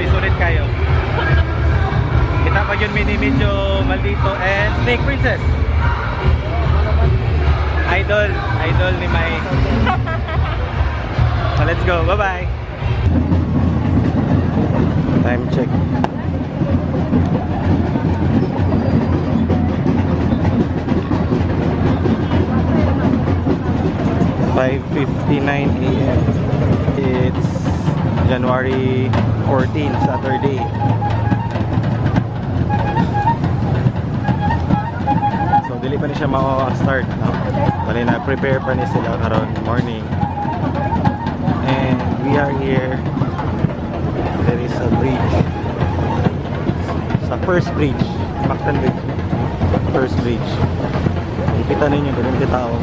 Sulit kayo. Kita pa yun medyo maldito and Snake Princess. Idol ni Mai. So let's go. Bye-bye. Time check. $5:59 AM. It's January 14, Saturday. So dili pa ni siya ma-start, no? Bali na prepare pa ni sila karon morning. And we are here. There is a bridge. Sa first bridge, Mactan Bridge. First bridge. Kita ninyo ganun kitao.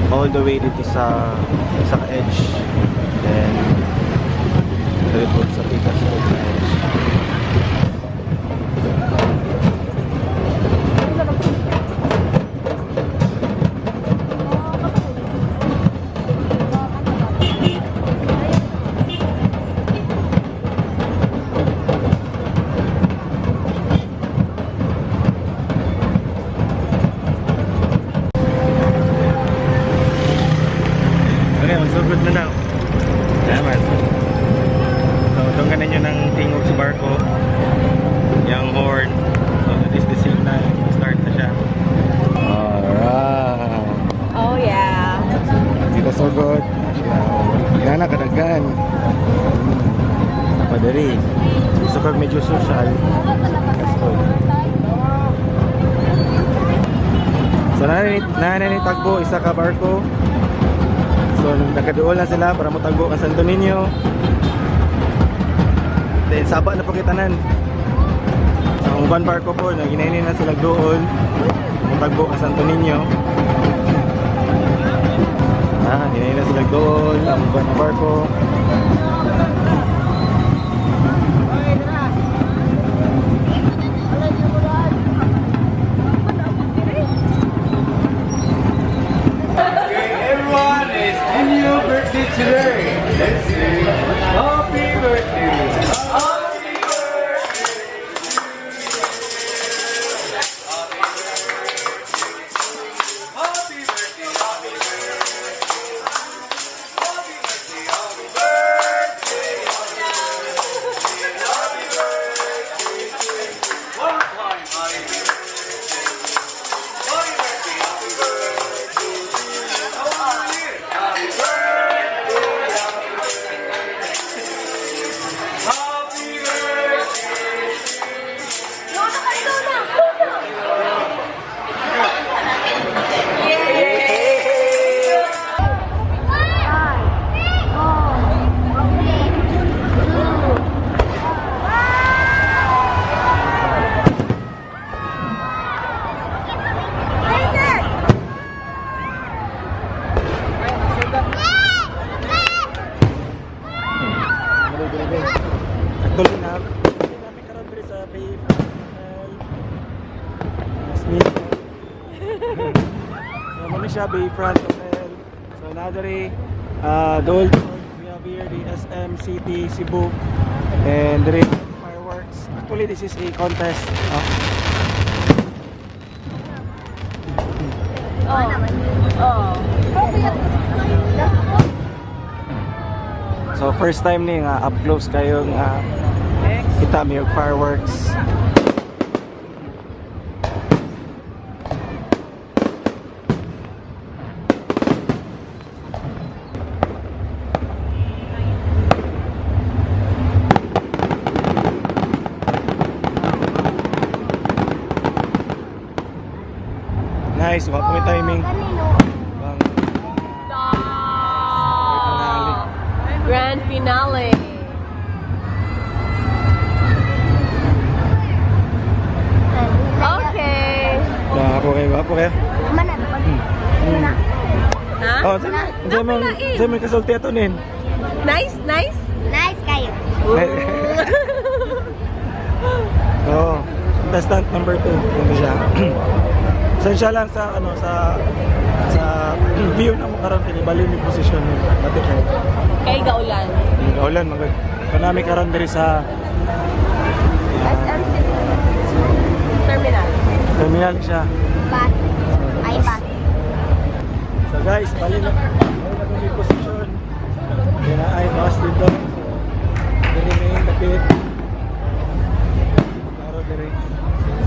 All the way dito sa edge, then dito sa pikas sa edge. Good na daw. Salamat. So, tunggan ninyo ng tingog sa barko. Yung horn. So, that is the signal. Start na siya. Alright. Oh, yeah. Kita so good. Yan na, kadaghan. Padari. Gusto kag medyo social. Let's go. So, nananitagbo isa ka barko. So, nakaduol na sila para motagbo ang Santo Niño. Then, saba na pakitanan. Sa uban barko po, naginainin na sila duol. Motagbo ang Santo Niño. Ginainin na sila duol. Ang uban na barko. Today, let's sing happy birthday, happy birthday, happy birthday, happy birthday, happy birthday, happy birthday, one time, happy birthday, happy birthday, happy birthday, happy birthday. Actually na namin karon diri sa Viva. So mo ni siya Bayfront Hotel. So nadari the old we have here the SM City Cebu and there is fireworks. Actually this is a contest. So first time ni nga up close kayo nga kita mi og fireworks. Nice, wala po may timing. Finale. Okay. Gapo kayo. Mana na na. Ha? Oh, saan may kasulti ato nin? Nice. Nice kayo. Oo. Contestant number 2. Ano siya? Sensya lang sa view na mo karon kini bali ni posisyon ni dati kay Kay Gaulan. Gaulan magod. Kanami karon diri sa Terminal. terminal siya. Bus. Ay bus. So guys, bali na kami posisyon. Kaya ay bus dito. Diri may kapit. Klaro diri.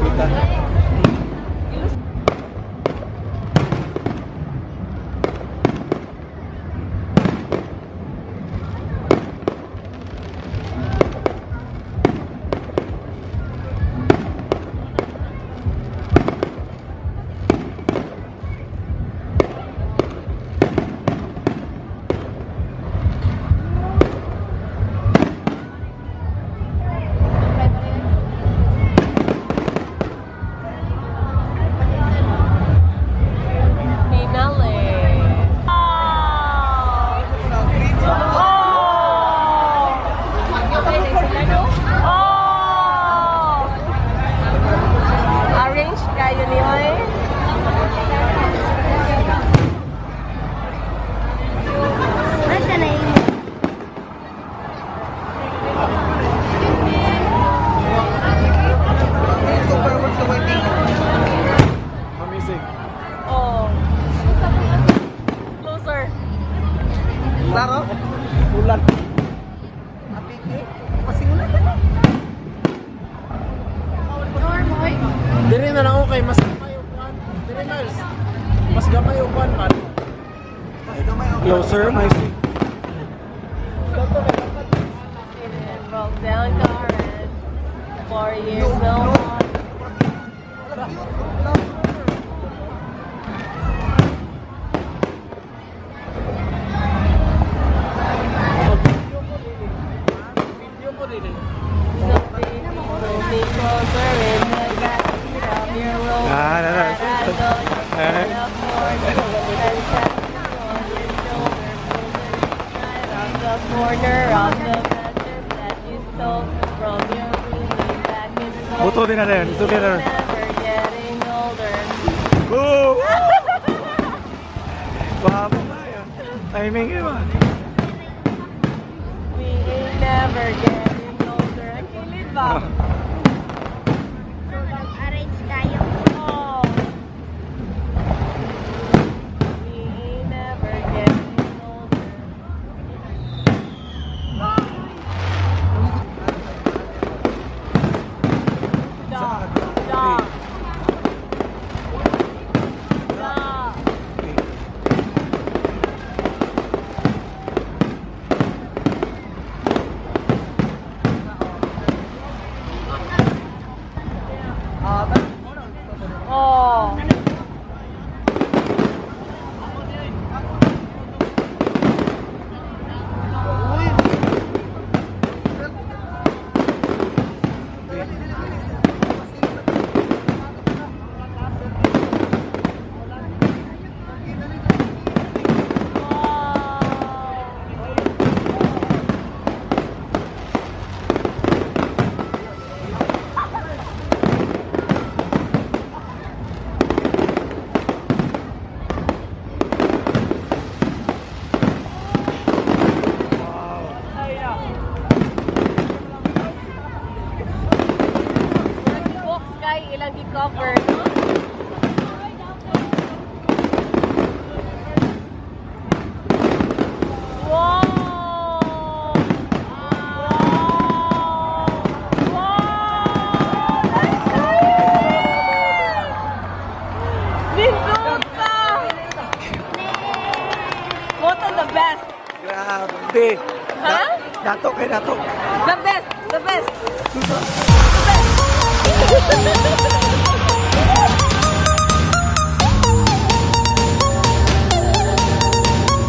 Sita. Klaro? Ulan. Apiki? Pasingulan ka na. Diri na lang ako kay mas gamay o kwan. Diri Miles. Mas gamay o kwan man. Closer, my seat. Roll down Karen. 4 years no more. Corner of the mattress that you stole from your roomie back in school. Buto din na rin. Ito din na rin. Never getting older. Woo! Guwapo tayo. Timing yun ba? We ain't never getting older. Ang kilit ba? Arrange kayo. Oh. We ain't never getting older. Dog. Dog. Dog. Oh. Box kay ilang gi-cover, no? Wow! Binduta! What are the best? Grabe. Ha? Dato kay dato. The best! The best! The best!